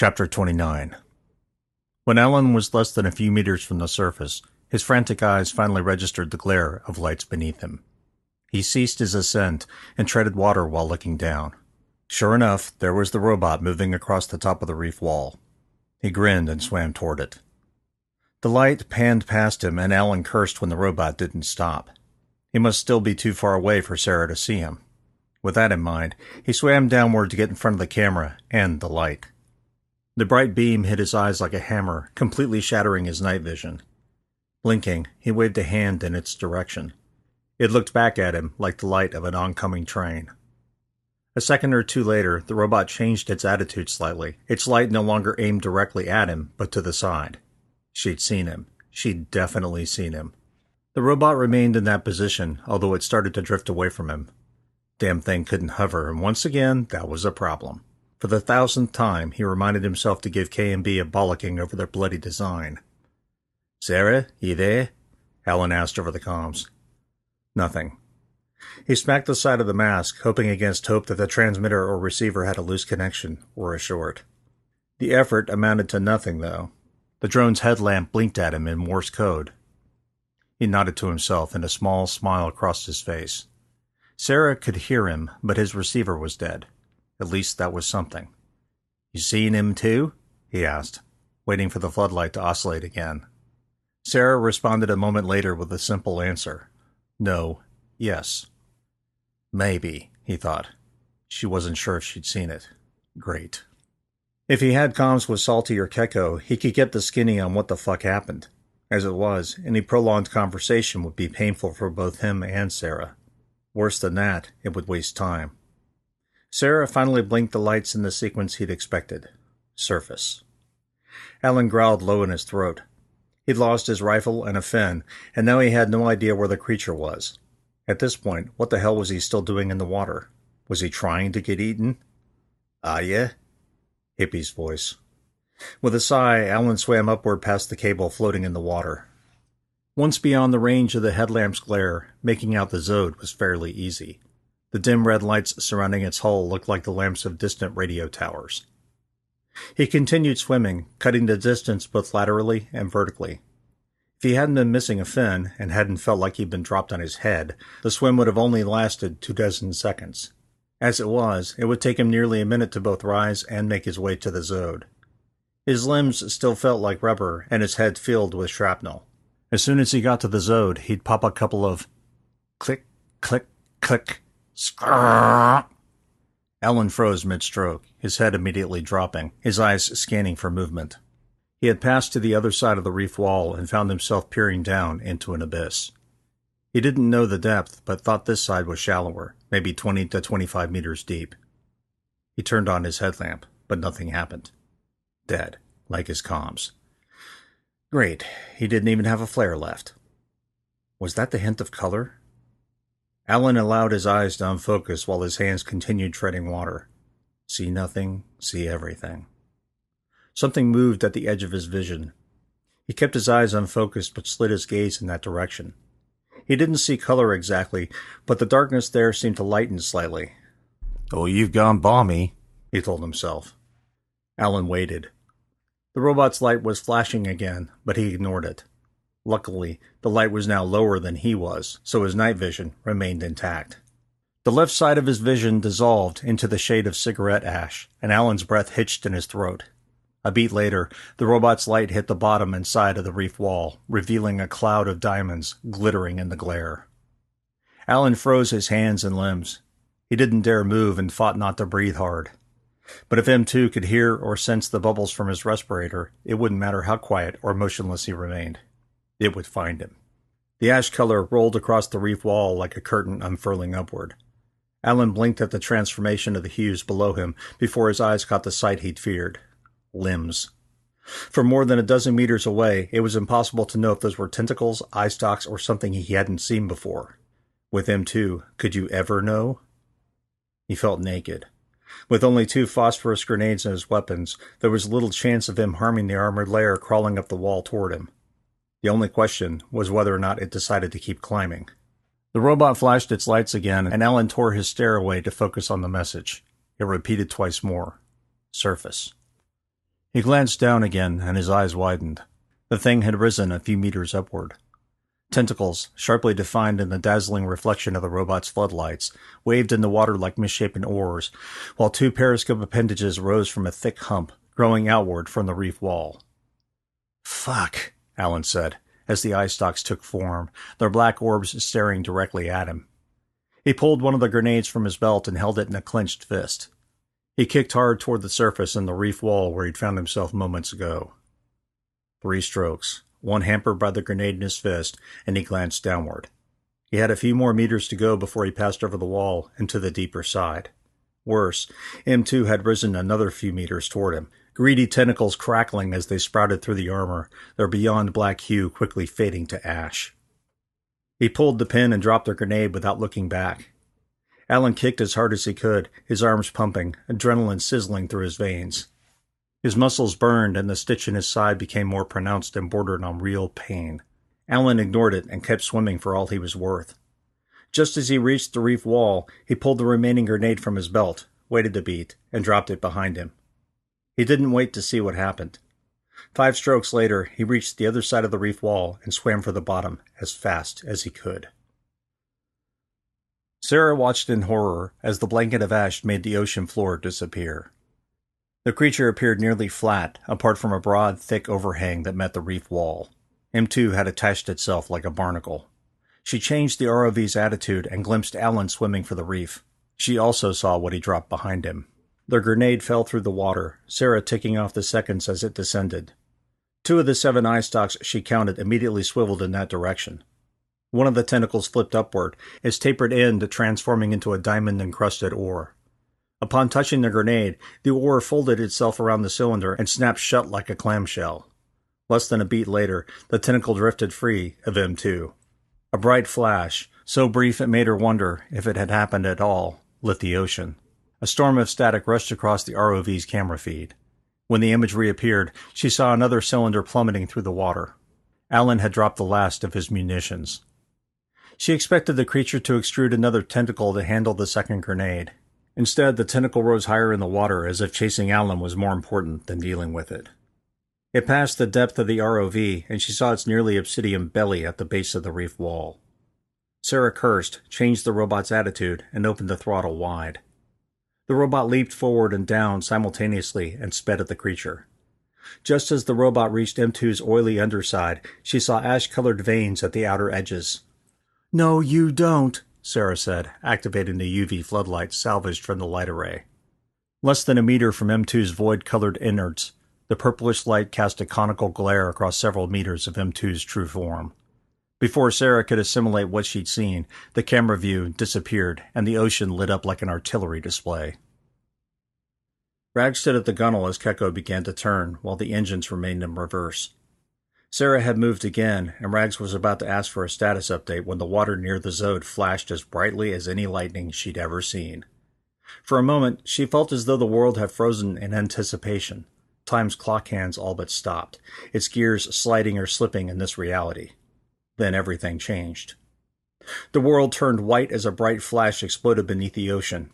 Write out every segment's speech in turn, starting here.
Chapter 29. When Alan was less than a few meters from the surface, his frantic eyes finally registered the glare of lights beneath him. He ceased his ascent and treaded water while looking down. Sure enough, there was the robot moving across the top of the reef wall. He grinned and swam toward it. The light panned past him, and Alan cursed when the robot didn't stop. He must still be too far away for Sarah to see him. With that in mind, he swam downward to get in front of the camera and the light. The bright beam hit his eyes like a hammer, completely shattering his night vision. Blinking, he waved a hand in its direction. It looked back at him like the light of an oncoming train. A second or two later, the robot changed its attitude slightly. Its light no longer aimed directly at him, but to the side. She'd seen him. She'd definitely seen him. The robot remained in that position, although it started to drift away from him. Damn thing couldn't hover, and once again, that was a problem. For the 1,000th time, he reminded himself to give K&B a bollocking over their bloody design. "Sarah, you there?" Alan asked over the comms. Nothing. He smacked the side of the mask, hoping against hope that the transmitter or receiver had a loose connection, or a short. The effort amounted to nothing, though. The drone's headlamp blinked at him in Morse code. He nodded to himself, and a small smile crossed his face. Sarah could hear him, but his receiver was dead. At least that was something. "You seen him too?" he asked, waiting for the floodlight to oscillate again. Sarah responded a moment later with a simple answer. No, yes. Maybe, he thought. She wasn't sure if she'd seen it. Great. If he had comms with Salty or Keko, he could get the skinny on what the fuck happened. As it was, any prolonged conversation would be painful for both him and Sarah. Worse than that, it would waste time. Sarah finally blinked the lights in the sequence he'd expected. Surface. Alan growled low in his throat. He'd lost his rifle and a fin, and now he had no idea where the creature was. At this point, what the hell was he still doing in the water? Was he trying to get eaten? "Ah, yeah?" Hippie's voice. With a sigh, Alan swam upward past the cable floating in the water. Once beyond the range of the headlamp's glare, making out the Zode was fairly easy. The dim red lights surrounding its hull looked like the lamps of distant radio towers. He continued swimming, cutting the distance both laterally and vertically. If he hadn't been missing a fin, and hadn't felt like he'd been dropped on his head, the swim would have only lasted 24 seconds. As it was, it would take him nearly a minute to both rise and make his way to the Zode. His limbs still felt like rubber, and his head filled with shrapnel. As soon as he got to the Zode, he'd pop a couple of click, click, click, skrrrr. Alan froze mid-stroke, his head immediately dropping, his eyes scanning for movement. He had passed to the other side of the reef wall and found himself peering down into an abyss. He didn't know the depth, but thought this side was shallower, maybe 20 to 25 meters deep. He turned on his headlamp, but nothing happened. Dead, like his comms. Great, he didn't even have a flare left. Was that the hint of color? Alan allowed his eyes to unfocus while his hands continued treading water. See nothing, see everything. Something moved at the edge of his vision. He kept his eyes unfocused but slid his gaze in that direction. He didn't see color exactly, but the darkness there seemed to lighten slightly. "Oh, you've gone balmy," he told himself. Alan waited. The robot's light was flashing again, but he ignored it. Luckily, the light was now lower than he was, so his night vision remained intact. The left side of his vision dissolved into the shade of cigarette ash, and Alan's breath hitched in his throat. A beat later, the robot's light hit the bottom and side of the reef wall, revealing a cloud of diamonds glittering in the glare. Alan froze his hands and limbs. He didn't dare move and fought not to breathe hard. But if M2 could hear or sense the bubbles from his respirator, it wouldn't matter how quiet or motionless he remained. It would find him. The ash color rolled across the reef wall like a curtain unfurling upward. Alan blinked at the transformation of the hues below him before his eyes caught the sight he'd feared. Limbs. For more than a dozen meters away, it was impossible to know if those were tentacles, eye stalks, or something he hadn't seen before. With M2, could you ever know? He felt naked. With only 2 phosphorus grenades in his weapons, there was little chance of him harming the armored layer crawling up the wall toward him. The only question was whether or not it decided to keep climbing. The robot flashed its lights again, and Alan tore his stare away to focus on the message. It repeated twice more. Surface. He glanced down again, and his eyes widened. The thing had risen a few meters upward. Tentacles, sharply defined in the dazzling reflection of the robot's floodlights, waved in the water like misshapen oars, while two periscope appendages rose from a thick hump, growing outward from the reef wall. "Fuck," Alan said, as the eye stalks took form, their black orbs staring directly at him. He pulled one of the grenades from his belt and held it in a clenched fist. He kicked hard toward the surface and the reef wall where he'd found himself moments ago. 3 strokes, one hampered by the grenade in his fist, and he glanced downward. He had a few more meters to go before he passed over the wall and to the deeper side. Worse, M2 had risen another few meters toward him, greedy tentacles crackling as they sprouted through the armor, their beyond black hue quickly fading to ash. He pulled the pin and dropped the grenade without looking back. Alan kicked as hard as he could, his arms pumping, adrenaline sizzling through his veins. His muscles burned, and the stitch in his side became more pronounced and bordered on real pain. Alan ignored it and kept swimming for all he was worth. Just as he reached the reef wall, he pulled the remaining grenade from his belt, waited a beat, and dropped it behind him. He didn't wait to see what happened. 5 strokes later, he reached the other side of the reef wall and swam for the bottom as fast as he could. Sarah watched in horror as the blanket of ash made the ocean floor disappear. The creature appeared nearly flat, apart from a broad, thick overhang that met the reef wall. M2 had attached itself like a barnacle. She changed the ROV's attitude and glimpsed Alan swimming for the reef. She also saw what he dropped behind him. The grenade fell through the water, Sarah ticking off the seconds as it descended. 2 of the 7 eye stalks she counted immediately swiveled in that direction. One of the tentacles flipped upward, its tapered end transforming into a diamond-encrusted oar. Upon touching the grenade, the oar folded itself around the cylinder and snapped shut like a clamshell. Less than a beat later, the tentacle drifted free of M2. A bright flash, so brief it made her wonder if it had happened at all, lit the ocean. A storm of static rushed across the ROV's camera feed. When the image reappeared, she saw another cylinder plummeting through the water. Alan had dropped the last of his munitions. She expected the creature to extrude another tentacle to handle the second grenade. Instead, the tentacle rose higher in the water as if chasing Alan was more important than dealing with it. It passed the depth of the ROV, and she saw its nearly obsidian belly at the base of the reef wall. Sarah cursed, changed the robot's attitude, and opened the throttle wide. The robot leaped forward and down simultaneously and sped at the creature. Just as the robot reached M2's oily underside, she saw ash-colored veins at the outer edges. "No, you don't," Sarah said, activating the UV floodlight salvaged from the light array. Less than a meter from M2's void-colored innards, the purplish light cast a conical glare across several meters of M2's true form. Before Sarah could assimilate what she'd seen, the camera view disappeared and the ocean lit up like an artillery display. Rag stood at the gunwale as Keko began to turn, while the engines remained in reverse. Sarah had moved again, and Rags was about to ask for a status update when the water near the Zode flashed as brightly as any lightning she'd ever seen. For a moment, she felt as though the world had frozen in anticipation. Time's clock hands all but stopped, its gears sliding or slipping in this reality. Then everything changed. The world turned white as a bright flash exploded beneath the ocean.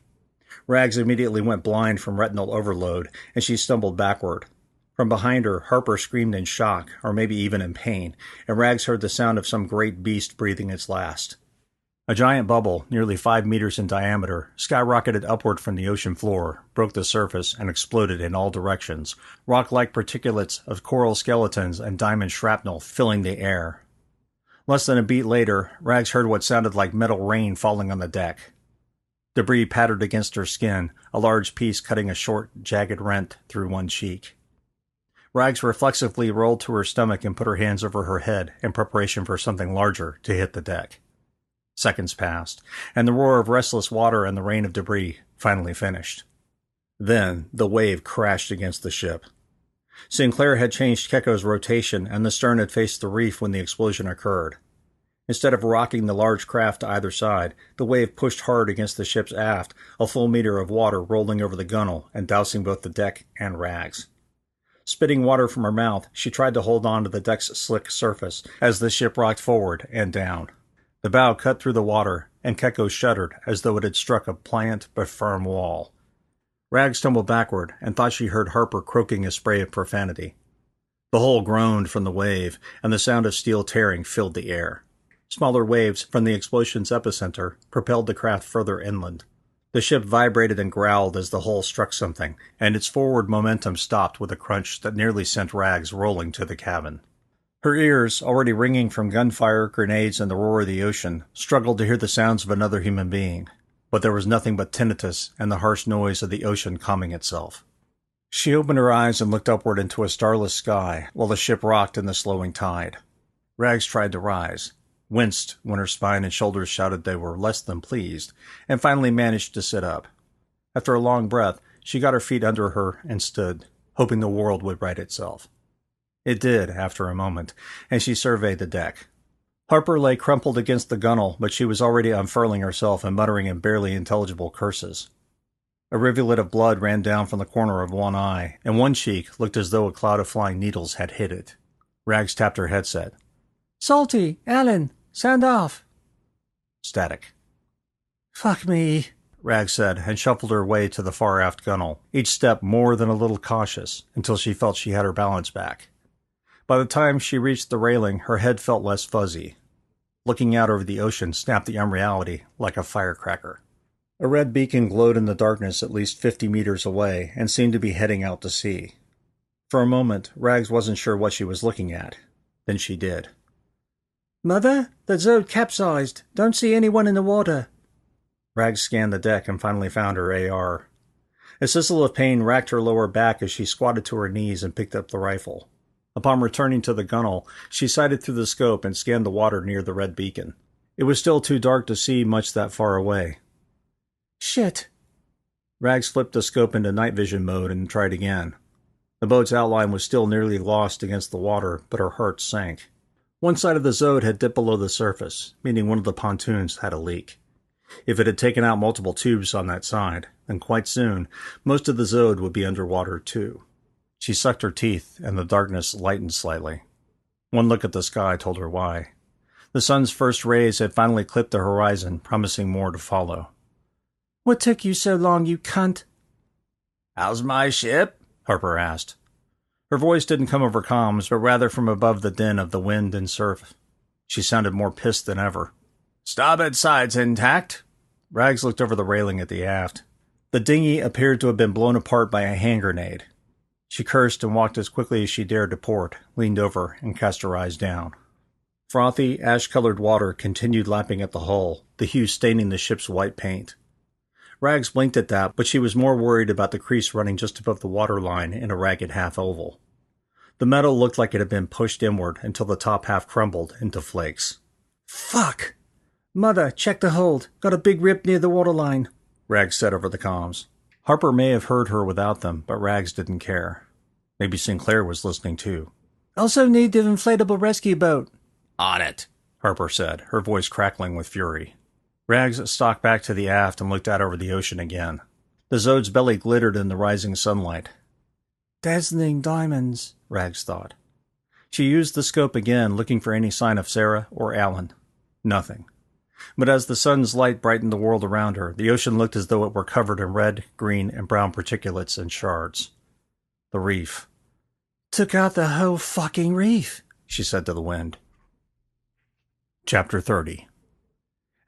Rags immediately went blind from retinal overload, and she stumbled backward. From behind her, Harper screamed in shock, or maybe even in pain, and Rags heard the sound of some great beast breathing its last. A giant bubble, nearly 5 meters in diameter, skyrocketed upward from the ocean floor, broke the surface, and exploded in all directions, rock-like particulates of coral skeletons and diamond shrapnel filling the air. Less than a beat later, Rags heard what sounded like metal rain falling on the deck. Debris pattered against her skin, a large piece cutting a short, jagged rent through one cheek. Rags reflexively rolled to her stomach and put her hands over her head in preparation for something larger to hit the deck. Seconds passed, and the roar of restless water and the rain of debris finally finished. Then the wave crashed against the ship. Sinclair had changed Keko's rotation, and the stern had faced the reef when the explosion occurred. Instead of rocking the large craft to either side, the wave pushed hard against the ship's aft, a full meter of water rolling over the gunwale and dousing both the deck and Rags. Spitting water from her mouth, she tried to hold on to the deck's slick surface as the ship rocked forward and down. The bow cut through the water, and Keko shuddered as though it had struck a pliant but firm wall. Rags stumbled backward and thought she heard Harper croaking a spray of profanity. The hull groaned from the wave, and the sound of steel tearing filled the air. Smaller waves from the explosion's epicenter propelled the craft further inland. The ship vibrated and growled as the hull struck something, and its forward momentum stopped with a crunch that nearly sent Rags rolling to the cabin. Her ears, already ringing from gunfire, grenades, and the roar of the ocean, struggled to hear the sounds of another human being, but there was nothing but tinnitus and the harsh noise of the ocean calming itself. She opened her eyes and looked upward into a starless sky while the ship rocked in the slowing tide. Rags tried to rise, winced when her spine and shoulders shouted they were less than pleased, and finally managed to sit up. After a long breath, she got her feet under her and stood, hoping the world would right itself. It did, after a moment, and she surveyed the deck. Harper lay crumpled against the gunwale, but she was already unfurling herself and muttering in barely intelligible curses. A rivulet of blood ran down from the corner of one eye, and one cheek looked as though a cloud of flying needles had hit it. Rags tapped her headset. "Salty, Alan, sound off." Static. "Fuck me," Rags said, and shuffled her way to the far aft gunwale, each step more than a little cautious, until she felt she had her balance back. By the time she reached the railing, her head felt less fuzzy. Looking out over the ocean snapped the unreality like a firecracker. A red beacon glowed in the darkness at least 50 meters away and seemed to be heading out to sea. For a moment, Rags wasn't sure what she was looking at. Then she did. "Mother, the Zode capsized. Don't see anyone in the water." Rags scanned the deck and finally found her AR. A sizzle of pain racked her lower back as she squatted to her knees and picked up the rifle. Upon returning to the gunwale, she sighted through the scope and scanned the water near the red beacon. It was still too dark to see much that far away. "Shit." Rags flipped the scope into night vision mode and tried again. The boat's outline was still nearly lost against the water, but her heart sank. One side of the Zode had dipped below the surface, meaning one of the pontoons had a leak. If it had taken out multiple tubes on that side, then quite soon, most of the Zode would be underwater too. She sucked her teeth, and the darkness lightened slightly. One look at the sky told her why. The sun's first rays had finally clipped the horizon, promising more to follow. "What took you so long, you cunt?" "How's my ship?" Harper asked. Her voice didn't come over comms, but rather from above the din of the wind and surf. She sounded more pissed than ever. "Starboard side's intact." Rags looked over the railing at the aft. The dinghy appeared to have been blown apart by a hand grenade. She cursed and walked as quickly as she dared to port, leaned over, and cast her eyes down. Frothy, ash-colored water continued lapping at the hull, the hue staining the ship's white paint. Rags blinked at that, but she was more worried about the crease running just above the waterline in a ragged half-oval. The metal looked like it had been pushed inward until the top half crumbled into flakes. "Fuck! Mother, check the hold. Got a big rip near the waterline," Rags said over the comms. Harper may have heard her without them, but Rags didn't care. Maybe Sinclair was listening too. "Also need the inflatable rescue boat." "On it," Harper said, her voice crackling with fury. Rags stalked back to the aft and looked out over the ocean again. The Zode's belly glittered in the rising sunlight. "Dazzling diamonds," Rags thought. She used the scope again, looking for any sign of Sarah or Alan. Nothing. But as the sun's light brightened the world around her, the ocean looked as though it were covered in red, green, and brown particulates and shards. The reef. "Took out the whole fucking reef," she said to the wind. Chapter 30.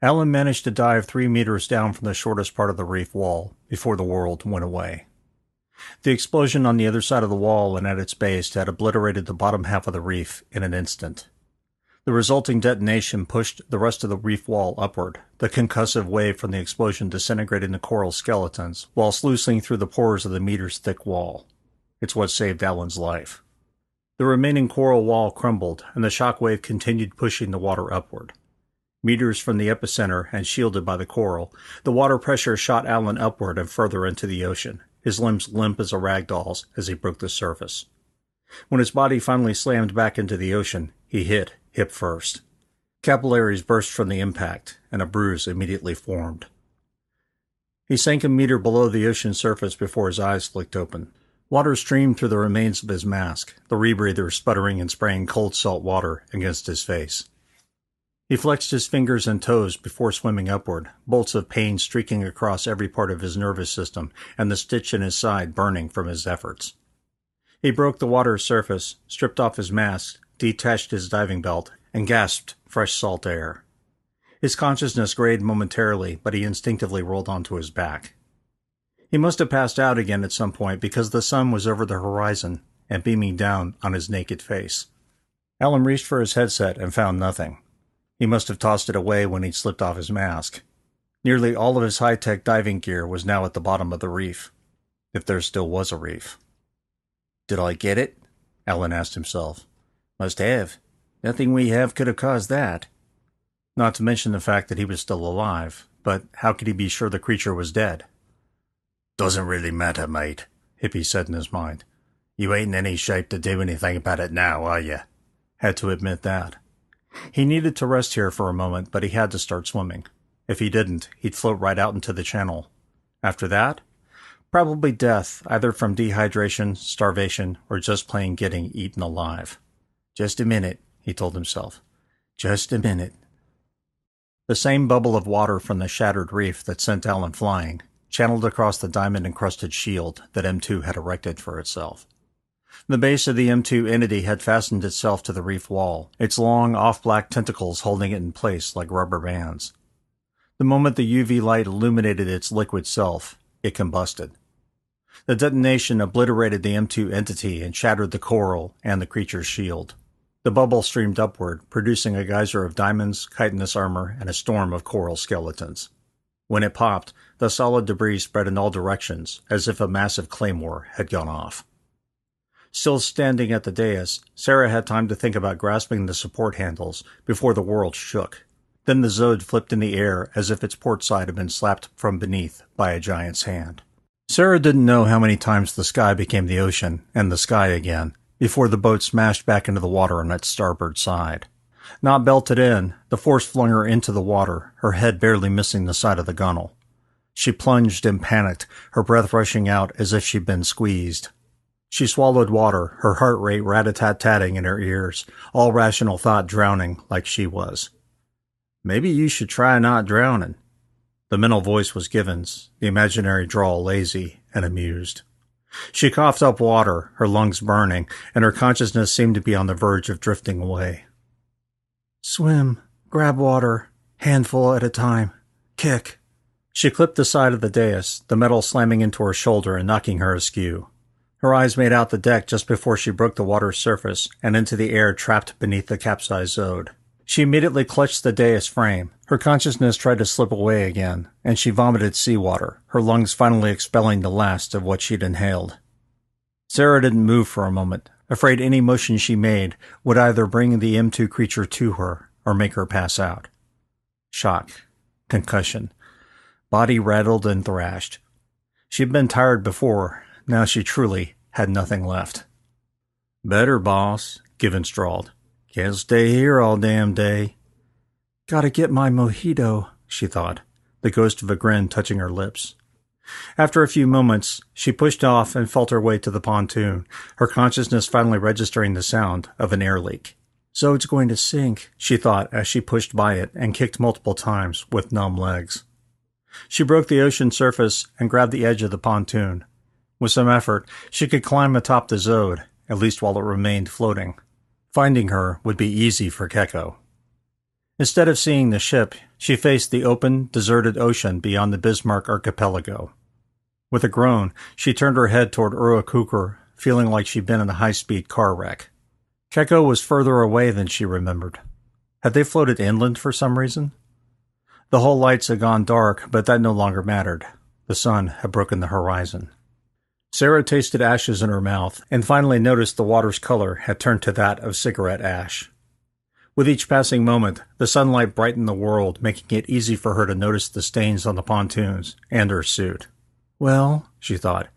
Alan managed to dive 3 meters down from the shortest part of the reef wall before the world went away. The explosion on the other side of the wall and at its base had obliterated the bottom half of the reef in an instant. The resulting detonation pushed the rest of the reef wall upward, the concussive wave from the explosion disintegrating the coral skeletons while sluicing through the pores of the meters-thick wall. It's what saved Alan's life. The remaining coral wall crumbled, and the shock wave continued pushing the water upward. Meters from the epicenter and shielded by the coral, the water pressure shot Alan upward and further into the ocean, his limbs limp as a rag doll's as he broke the surface. When his body finally slammed back into the ocean, he hit hip first. Capillaries burst from the impact, and a bruise immediately formed. He sank a meter below the ocean surface before his eyes flicked open. Water streamed through the remains of his mask, the rebreather sputtering and spraying cold salt water against his face. He flexed his fingers and toes before swimming upward, bolts of pain streaking across every part of his nervous system and the stitch in his side burning from his efforts. He broke the water's surface, stripped off his mask, detached his diving belt, and gasped fresh salt air. His consciousness grayed momentarily, but he instinctively rolled onto his back. He must have passed out again at some point because the sun was over the horizon and beaming down on his naked face. Alan reached for his headset and found nothing. He must have tossed it away when he'd slipped off his mask. Nearly all of his high-tech diving gear was now at the bottom of the reef, if there still was a reef. Did I get it? Alan asked himself. Must have. Nothing we have could have caused that. Not to mention the fact that he was still alive, but how could he be sure the creature was dead? Doesn't really matter, mate, Hippie said in his mind. You ain't in any shape to do anything about it now, are you? Had to admit that. He needed to rest here for a moment, but he had to start swimming. If he didn't, he'd float right out into the channel. After that, probably death, either from dehydration, starvation, or just plain getting eaten alive. Just a minute, he told himself. Just a minute. The same bubble of water from the shattered reef that sent Alan flying channeled across the diamond-encrusted shield that M2 had erected for itself. The base of the M2 entity had fastened itself to the reef wall, its long, off-black tentacles holding it in place like rubber bands. The moment the UV light illuminated its liquid self, it combusted. The detonation obliterated the M2 entity and shattered the coral and the creature's shield. The bubble streamed upward, producing a geyser of diamonds, chitinous armor, and a storm of coral skeletons. When it popped, the solid debris spread in all directions, as if a massive claymore had gone off. Still standing at the dais, Sarah had time to think about grasping the support handles before the world shook. Then the Zode flipped in the air as if its port side had been slapped from beneath by a giant's hand. Sarah didn't know how many times the sky became the ocean, and the sky again, before the boat smashed back into the water on its starboard side. Not belted in, the force flung her into the water, her head barely missing the side of the gunwale. She plunged and panicked, her breath rushing out as if she'd been squeezed. She swallowed water, her heart rate rat-a-tat-tatting in her ears, all rational thought drowning like she was. Maybe you should try not drowning. The mental voice was Given's, the imaginary drawl lazy and amused. She coughed up water, her lungs burning, and her consciousness seemed to be on the verge of drifting away. Swim, grab water, handful at a time, kick. She clipped the side of the dais, the metal slamming into her shoulder and knocking her askew. Her eyes made out the deck just before she broke the water's surface and into the air trapped beneath the capsized Zode. She immediately clutched the dais frame. Her consciousness tried to slip away again, and she vomited seawater, her lungs finally expelling the last of what she'd inhaled. Sarah didn't move for a moment, afraid any motion she made would either bring the M2 creature to her or make her pass out. Shock. Concussion. Body rattled and thrashed. She'd been tired before. Now she truly had nothing left. Better, boss, Given drawled. Can't stay here all damn day. Gotta get my mojito, she thought, the ghost of a grin touching her lips. After a few moments, she pushed off and felt her way to the pontoon, her consciousness finally registering the sound of an air leak. Zode's going to sink, she thought as she pushed by it and kicked multiple times with numb legs. She broke the ocean surface and grabbed the edge of the pontoon. With some effort, she could climb atop the Zode, at least while it remained floating. Finding her would be easy for Keko. Instead of seeing the ship, she faced the open, deserted ocean beyond the Bismarck archipelago. With a groan, she turned her head toward Urukukur, feeling like she'd been in a high-speed car wreck. Keko was further away than she remembered. Had they floated inland for some reason? The hull lights had gone dark, but that no longer mattered. The sun had broken the horizon. Sarah tasted ashes in her mouth and finally noticed the water's color had turned to that of cigarette ash. With each passing moment, the sunlight brightened the world, making it easy for her to notice the stains on the pontoons and her suit. Well, she thought,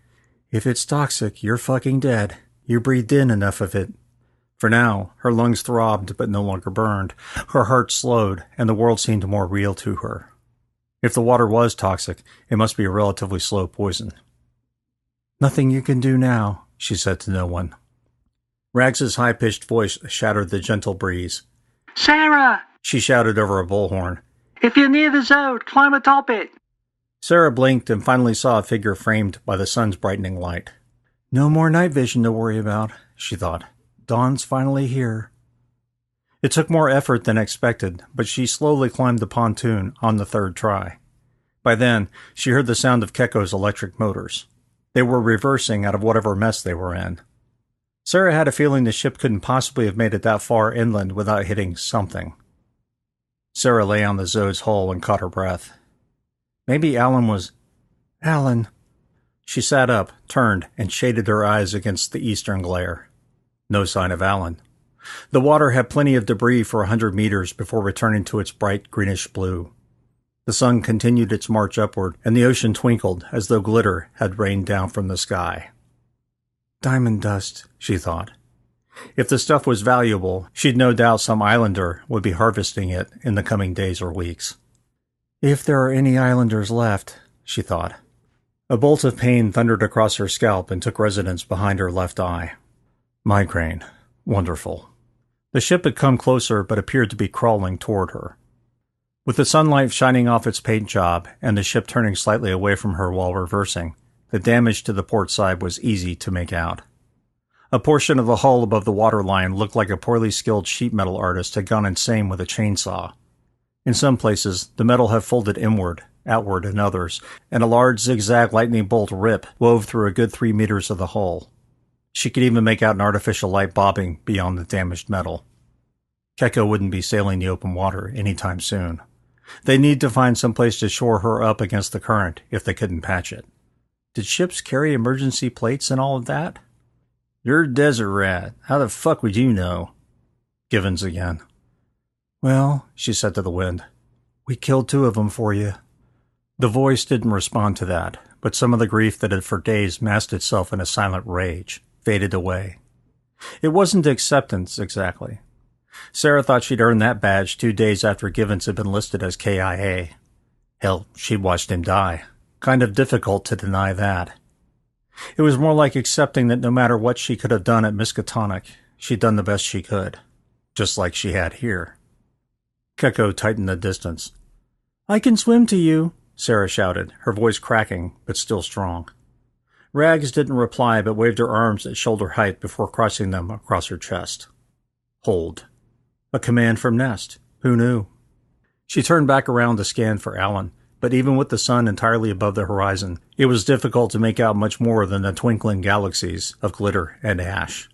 if it's toxic, you're fucking dead. You breathed in enough of it. For now, her lungs throbbed but no longer burned. Her heart slowed, and the world seemed more real to her. If the water was toxic, it must be a relatively slow poison. Nothing you can do now, she said to no one. Rags's high-pitched voice shattered the gentle breeze. Sarah! She shouted over a bullhorn. "If you're near the Zode, climb atop it!" Sarah blinked and finally saw a figure framed by the sun's brightening light. No more night vision to worry about, she thought. Dawn's finally here. It took more effort than expected, but she slowly climbed the pontoon on the third try. By then, she heard the sound of Kekko's electric motors. They were reversing out of whatever mess they were in. Sarah had a feeling the ship couldn't possibly have made it that far inland without hitting something. Sarah lay on the Zode's hull and caught her breath. Maybe Alan was... Alan... She sat up, turned, and shaded her eyes against the eastern glare. No sign of Alan. The water had plenty of debris for 100 meters before returning to its bright greenish blue. The sun continued its march upward, and the ocean twinkled as though glitter had rained down from the sky. Diamond dust, she thought. If the stuff was valuable, she'd no doubt some islander would be harvesting it in the coming days or weeks. If there are any islanders left, she thought. A bolt of pain thundered across her scalp and took residence behind her left eye. Migraine. Wonderful. The ship had come closer but appeared to be crawling toward her. With the sunlight shining off its paint job and the ship turning slightly away from her while reversing, the damage to the port side was easy to make out. A portion of the hull above the waterline looked like a poorly skilled sheet metal artist had gone insane with a chainsaw. In some places, the metal had folded inward, outward in others, and a large zigzag lightning bolt rip wove through a good 3 meters of the hull. She could even make out an artificial light bobbing beyond the damaged metal. Kekko wouldn't be sailing the open water any time soon. They'd need to find some place to shore her up against the current if they couldn't patch it. Did ships carry emergency plates and all of that? You're a desert rat. How the fuck would you know? Givens again. Well, she said to the wind, we killed 2 of them for you. The voice didn't respond to that, but some of the grief that had for days masked itself in a silent rage faded away. It wasn't acceptance, exactly. Sarah thought she'd earned that badge 2 days after Givens had been listed as KIA. Hell, she'd watched him die. Kind of difficult to deny that. It was more like accepting that no matter what she could have done at Miskatonic, she'd done the best she could. Just like she had here. Kekko tightened the distance. I can swim to you, Sarah shouted, her voice cracking, but still strong. Rags didn't reply but waved her arms at shoulder height before crossing them across her chest. Hold. A command from Nest. Who knew? She turned back around to scan for Alan, but even with the sun entirely above the horizon, it was difficult to make out much more than the twinkling galaxies of glitter and ash.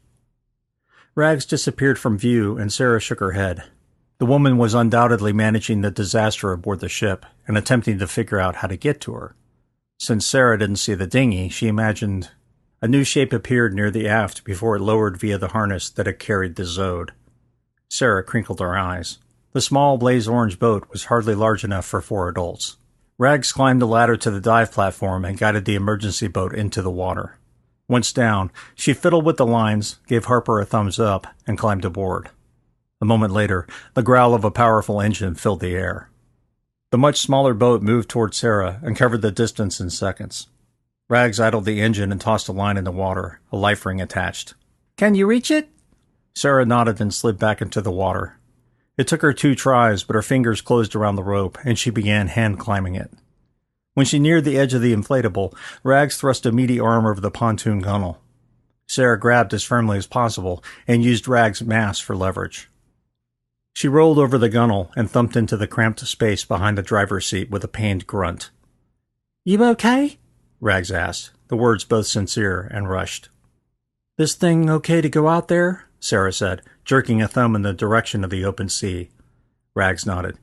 Rags disappeared from view, and Sarah shook her head. The woman was undoubtedly managing the disaster aboard the ship and attempting to figure out how to get to her. Since Sarah didn't see the dinghy, she imagined a new shape appeared near the aft before it lowered via the harness that had carried the Zode. Sarah crinkled her eyes. The small blaze-orange boat was hardly large enough for 4 adults. Rags climbed the ladder to the dive platform and guided the emergency boat into the water. Once down, she fiddled with the lines, gave Harper a thumbs up, and climbed aboard. A moment later, the growl of a powerful engine filled the air. The much smaller boat moved toward Sarah and covered the distance in seconds. Rags idled the engine and tossed a line in the water, a life ring attached. Can you reach it? Sarah nodded and slid back into the water. It took her 2 tries, but her fingers closed around the rope, and she began hand-climbing it. When she neared the edge of the inflatable, Rags thrust a meaty arm over the pontoon gunwale. Sarah grabbed as firmly as possible and used Rags' mass for leverage. She rolled over the gunwale and thumped into the cramped space behind the driver's seat with a pained grunt. You okay? Rags asked, the words both sincere and rushed. This thing okay to go out there? Sarah said, jerking a thumb in the direction of the open sea. Rags nodded.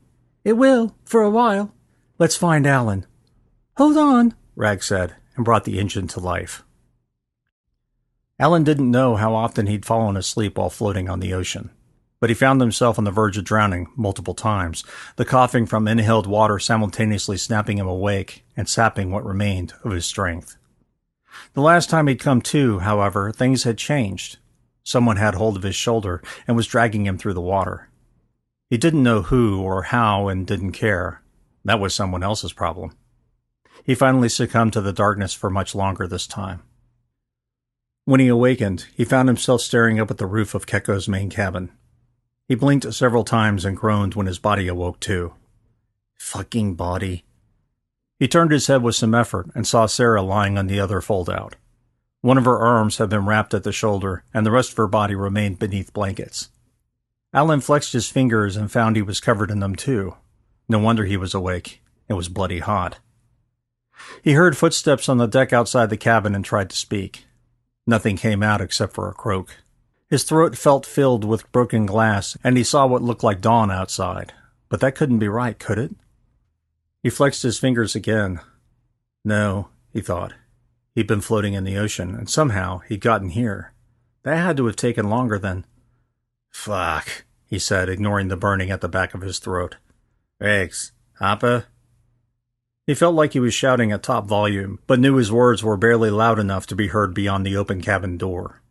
It will, for a while. Let's find Alan. Hold on, Rags said, and brought the engine to life. Alan didn't know how often he'd fallen asleep while floating on the ocean, but he found himself on the verge of drowning multiple times, the coughing from inhaled water simultaneously snapping him awake and sapping what remained of his strength. The last time he'd come to, however, things had changed. Someone had hold of his shoulder and was dragging him through the water. He didn't know who or how and didn't care. That was someone else's problem. He finally succumbed to the darkness for much longer this time. When he awakened, he found himself staring up at the roof of Kekko's main cabin. He blinked several times and groaned when his body awoke too. Fucking body. He turned his head with some effort and saw Sarah lying on the other fold-out. One of her arms had been wrapped at the shoulder, and the rest of her body remained beneath blankets. Alan flexed his fingers and found he was covered in them too. No wonder he was awake. It was bloody hot. He heard footsteps on the deck outside the cabin and tried to speak. Nothing came out except for a croak. His throat felt filled with broken glass, and he saw what looked like dawn outside. But that couldn't be right, could it? He flexed his fingers again. No, he thought. He'd been floating in the ocean, and somehow he'd gotten here. That had to have taken longer than... Fuck, he said, ignoring the burning at the back of his throat. Eggs, Hopper? He felt like he was shouting at top volume, but knew his words were barely loud enough to be heard beyond the open cabin door.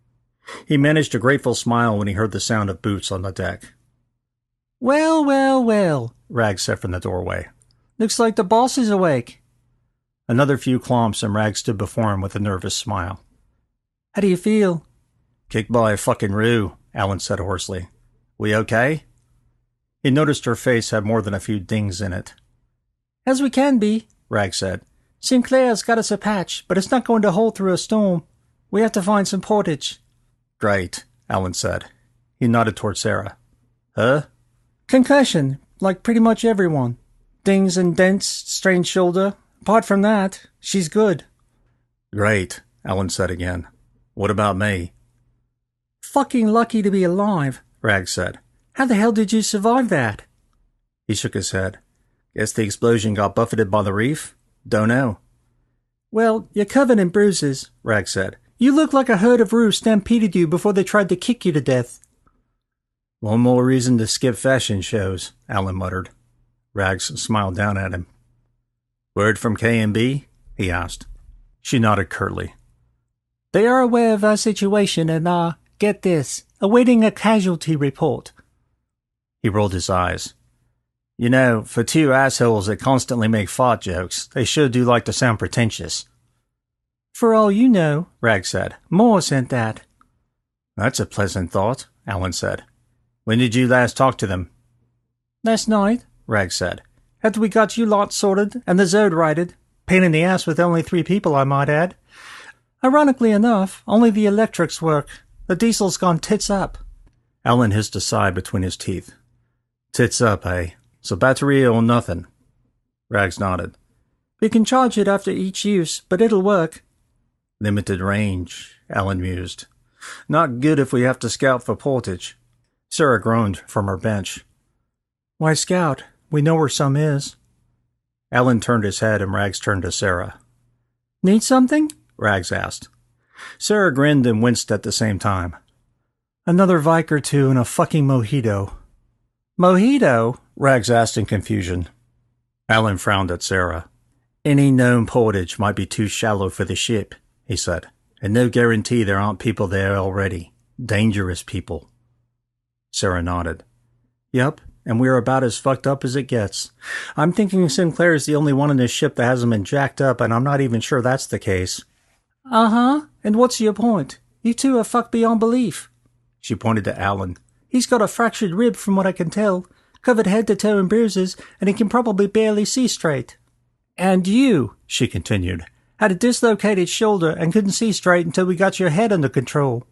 He managed a grateful smile when he heard the sound of boots on the deck. Well, well, well, Rags said from the doorway. Looks like the boss is awake. Another few clomps and Rags stood before him with a nervous smile. How do you feel? Kicked by a fucking roo, Alan said hoarsely. We okay? He noticed her face had more than a few dings in it. As we can be, Rags said. Sinclair's got us a patch, but it's not going to hold through a storm. We have to find some portage. Great, Alan said. He nodded toward Sarah. Huh? Concussion, like pretty much everyone. Dings and dents, strained shoulder. Apart from that, she's good. Great, Alan said again. What about me? Fucking lucky to be alive, Rags said. How the hell did you survive that? He shook his head. Guess the explosion got buffeted by the reef? Don't know. Well, you're covered in bruises, Rags said. You look like a herd of roos stampeded you before they tried to kick you to death. One more reason to skip fashion shows, Alan muttered. Rags smiled down at him. Word from K&B? He asked. She nodded curtly. They are aware of our situation and are, get this, awaiting a casualty report. He rolled his eyes. You know, for two assholes that constantly make fart jokes, they sure do like to sound pretentious. For all you know, Rags said, Moore sent that. That's a pleasant thought, Alan said. When did you last talk to them? Last night, Rags said. After we got you lot sorted and the Zode righted. Pain in the ass with only 3 people, I might add. Ironically enough, only the electrics work. The diesel's gone tits up. Alan hissed a sigh between his teeth. Tits up, eh? So battery or nothing? Rags nodded. We can charge it after each use, but it'll work. Limited range, Alan mused. Not good if we have to scout for portage. Sarah groaned from her bench. Why scout? We know where some is. Alan turned his head and Rags turned to Sarah. Need something? Rags asked. Sarah grinned and winced at the same time. Another Vike or two and a fucking mojito. Mojito? Rags asked in confusion. Alan frowned at Sarah. Any known portage might be too shallow for the ship, he said, and no guarantee there aren't people there already. Dangerous people. Sarah nodded. Yep, and we're about as fucked up as it gets. I'm thinking Sinclair's the only one in this ship that hasn't been jacked up, and I'm not even sure that's the case. Uh-huh, and what's your point? You two are fucked beyond belief. She pointed to Alan. He's got a fractured rib from what I can tell, covered head to toe in bruises, and he can probably barely see straight. And you, she continued, had a dislocated shoulder and couldn't see straight until we got your head under control.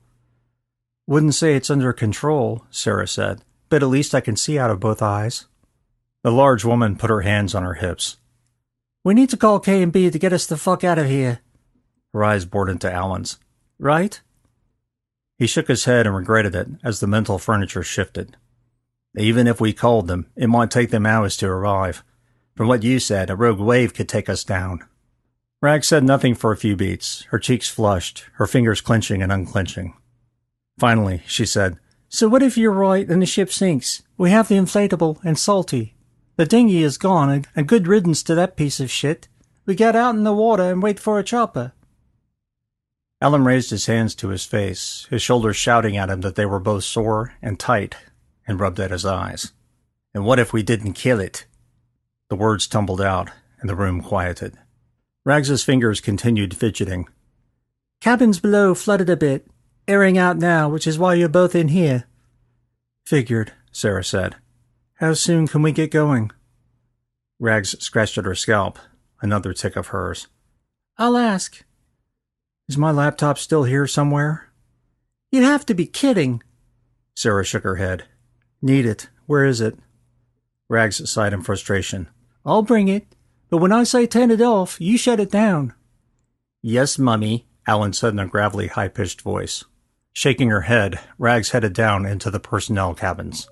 Wouldn't say it's under control, Sarah said, but at least I can see out of both eyes. The large woman put her hands on her hips. We need to call K&B to get us the fuck out of here. Her eyes bored into Alan's. Right? He shook his head and regretted it as the mental furniture shifted. Even if we called them, it might take them hours to arrive. From what you said, a rogue wave could take us down. Rags said nothing for a few beats, her cheeks flushed, her fingers clenching and unclenching. Finally, she said, So what if you're right and the ship sinks? We have the inflatable and salty. The dinghy is gone, and good riddance to that piece of shit. We get out in the water and wait for a chopper. Alan raised his hands to his face, his shoulders shouting at him that they were both sore and tight, and rubbed at his eyes. And what if we didn't kill it? The words tumbled out, and the room quieted. Rags's fingers continued fidgeting. Cabin's below flooded a bit. Airing out now, which is why you're both in here. Figured, Sarah said. How soon can we get going? Rags scratched at her scalp, another tic of hers. I'll ask. Is my laptop still here somewhere? You'd have to be kidding. Sarah shook her head. Need it. Where is it? Rags sighed in frustration. I'll bring it, but when I say turn it off, you shut it down. Yes, Mummy, Alan said in a gravelly, high-pitched voice. Shaking her head, Rags headed down into the personnel cabins.